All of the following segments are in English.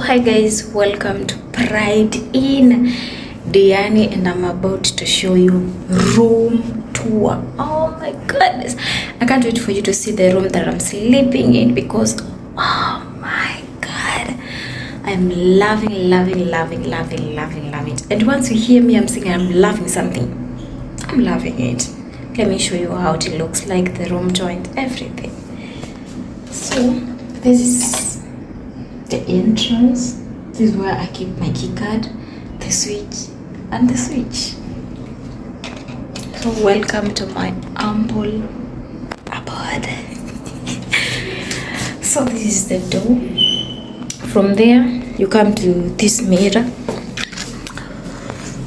Hi guys, welcome to Pride in Diani, and I'm about to show you room tour. Oh my goodness, I can't wait for you to see the room that I'm sleeping in because oh my god, I'm loving it. And once you hear me, I'm saying I'm loving something, I'm loving it. Let me show you how it looks like, the room joint, everything. So this is the entrance. This is where I keep my key card, the switch, and the switch. So welcome to my humble abode. So this is the door. From there you come to this mirror.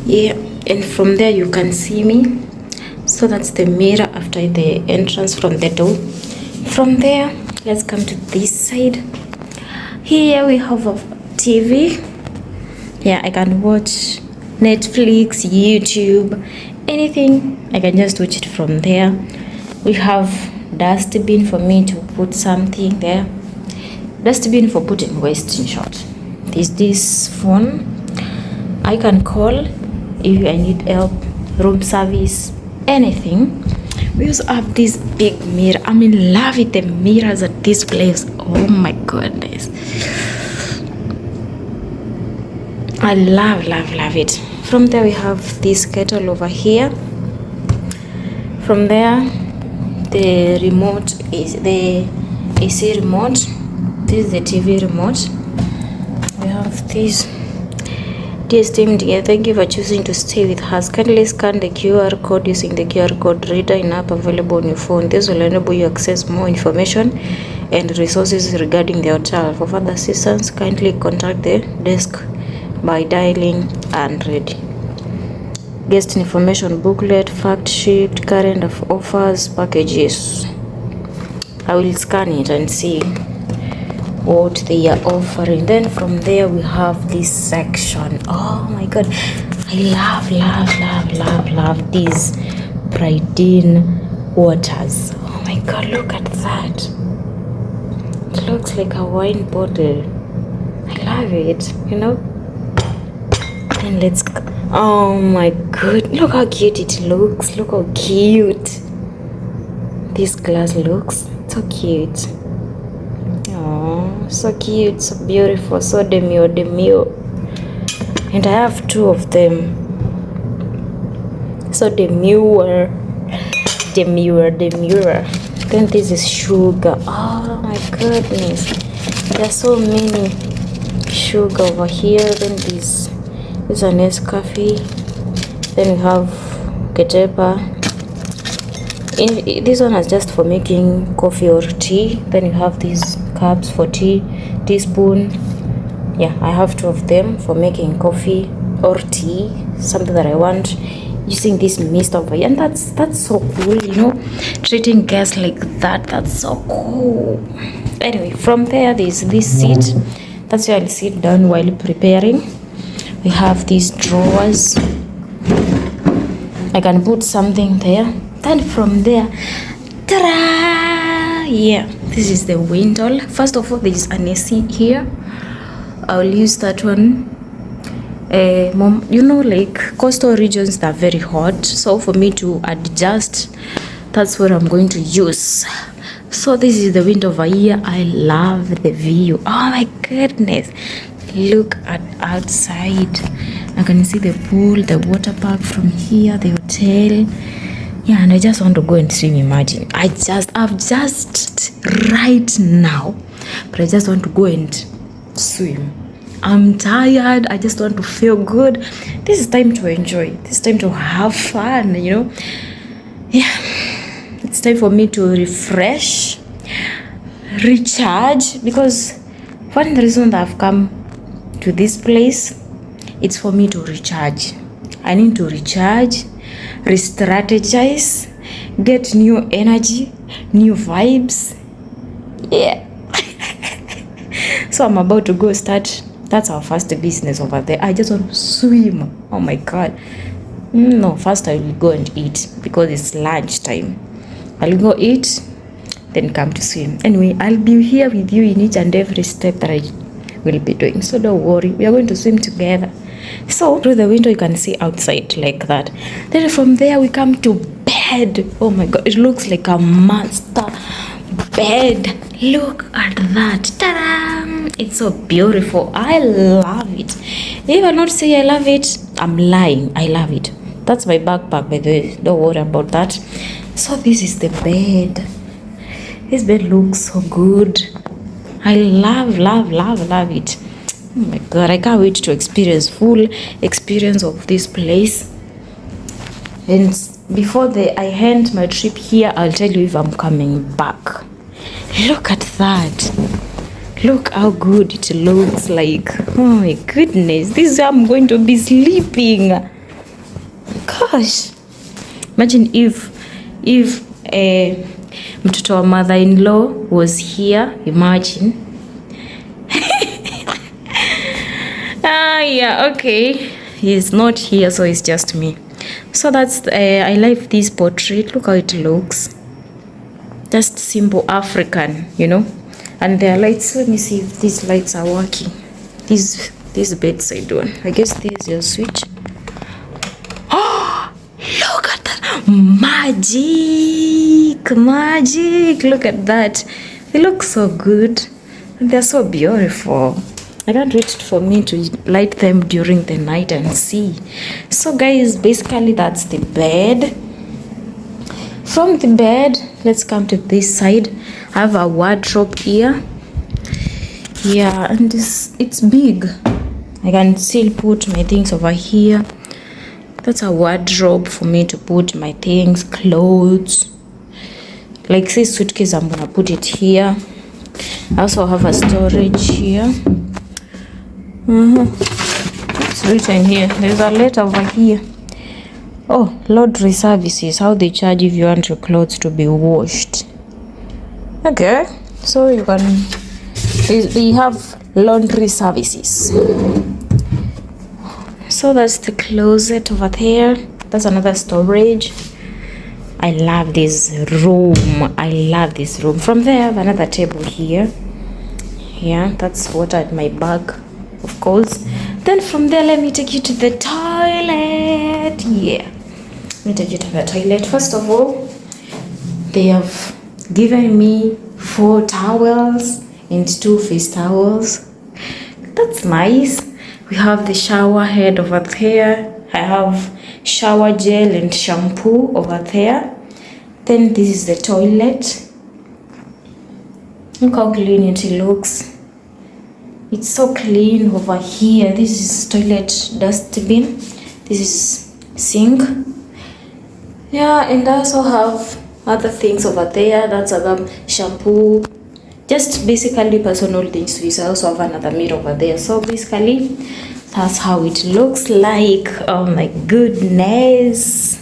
Yeah, and from there you can see me. So that's the mirror after the entrance from the door. From there, let's come to this side. Here we have a TV. Yeah, I can watch Netflix, YouTube, anything. I can just watch it from there. We have dustbin for me to put something there. Dustbin for putting waste, in short. There's this phone. I can call if I need help, room service, anything. We also have this big mirror. I'm in love with the mirrors at this place. Oh my goodness, I love it. From there we have this kettle over here. From there the remote is the AC remote. This is the TV remote. We have this. Dear team, thank you for choosing to stay with us. Kindly scan the QR code using the QR code reader in app available on your phone. This will enable you to access more information and resources regarding the hotel. For further assistance, kindly contact the desk by dialing 100. Guest information booklet, fact sheet, current offers, packages. I will scan it and see what they are offering. Then from there we have this section. Oh my god, I love these Pride-in waters. Oh my god, look at that. It looks like a wine bottle. I love it, you know. And let's go. Oh my god, look how cute it looks. Look how cute this glass looks. So cute. Oh, so cute, so beautiful, so demure. And I have two of them. So demure. Then this is sugar. Oh my goodness, there are so many sugar over here. Then this is a Nescafe. Then we have Ketepa. This one is just for making coffee or tea. Then you have these cups for tea, teaspoon. Yeah, I have two of them for making coffee or tea, something that I want, using this mist over here. And that's so cool, you know, treating guests like that. That's so cool. Anyway, from there there's this seat. That's where I'll sit down while preparing. We have these drawers. I can put something there. Then from there, ta-da! Yeah, this is the window. First of all, there is an AC here. I'll use that one. You know, like coastal regions, they're very hot. So for me to adjust, that's what I'm going to use. So this is the window over here. I love the view. Oh my goodness. Look at outside. I can see the pool, the water park from here, the hotel. Yeah, and I just want to go and swim. Imagine, I've just right now, but I just want to go and swim. I'm tired. I just want to feel good. This is time to enjoy. This is time to have fun, you know. Yeah, it's time for me to refresh, recharge, because one of the reasons that I've come to this place, it's for me to recharge. I need to recharge, re-strategize, get new energy, new vibes. Yeah. So I'm about to go start. That's our first business over there. I just want to swim. Oh my god. No, first I will go and eat because it's lunch time. I'll go eat, then come to swim. Anyway, I'll be here with you in each and every step that we'll be doing. So don't worry, we are going to swim together. So through the window you can see outside like that. Then from there we come to bed. Oh my god, it looks like a master bed. Look at that. Ta-da! It's so beautiful. I love it. If I not say I love it, I'm lying. I love it. That's my backpack, by the way. Don't worry about that. So this is the bed. This bed looks so good. I love it. Oh my god, I can't wait to experience full experience of this place. And before I end my trip here, I'll tell you if I'm coming back. Look at that. Look how good it looks like. Oh my goodness, this is where I'm going to be sleeping. Gosh, imagine if mtoto wa mother-in-law was here. Imagine. Yeah, okay, he's not here, so it's just me. So that's I like this portrait. Look how it looks. Just simple African, you know. And there are lights. Let me see if these lights are working. This bedside one, I guess this is your switch. Oh, look at that. Magic. Look at that. They look so good. And they're so beautiful. I can't wait for me to light them during the night and see. So guys, basically that's the bed. From the bed, let's come to this side. I have a wardrobe here. Yeah, and it's big. I can still put my things over here. That's a wardrobe for me to put my things, clothes. Like this suitcase, I'm gonna put it here. I also have a storage here. It's written here. There's a letter over here. Oh, laundry services. How they charge if you want your clothes to be washed. Okay, so you can. They have laundry services. So that's the closet over there. That's another storage. I love this room. From there, I have another table here. Yeah, that's water at my bag, of course. Then from there, let me take you to the toilet. Yeah, let me take you to the toilet. First of all, they have given me 4 towels and 2 face towels. That's nice. We have the shower head over there. I have shower gel and shampoo over there. Then this is the toilet. Look how clean it looks. It's so clean over here. This is toilet dustbin. This is sink. Yeah, and I also have other things over there. That's a shampoo. Just basically personal things. We also have another mirror over there. So basically, that's how it looks like. Oh my goodness.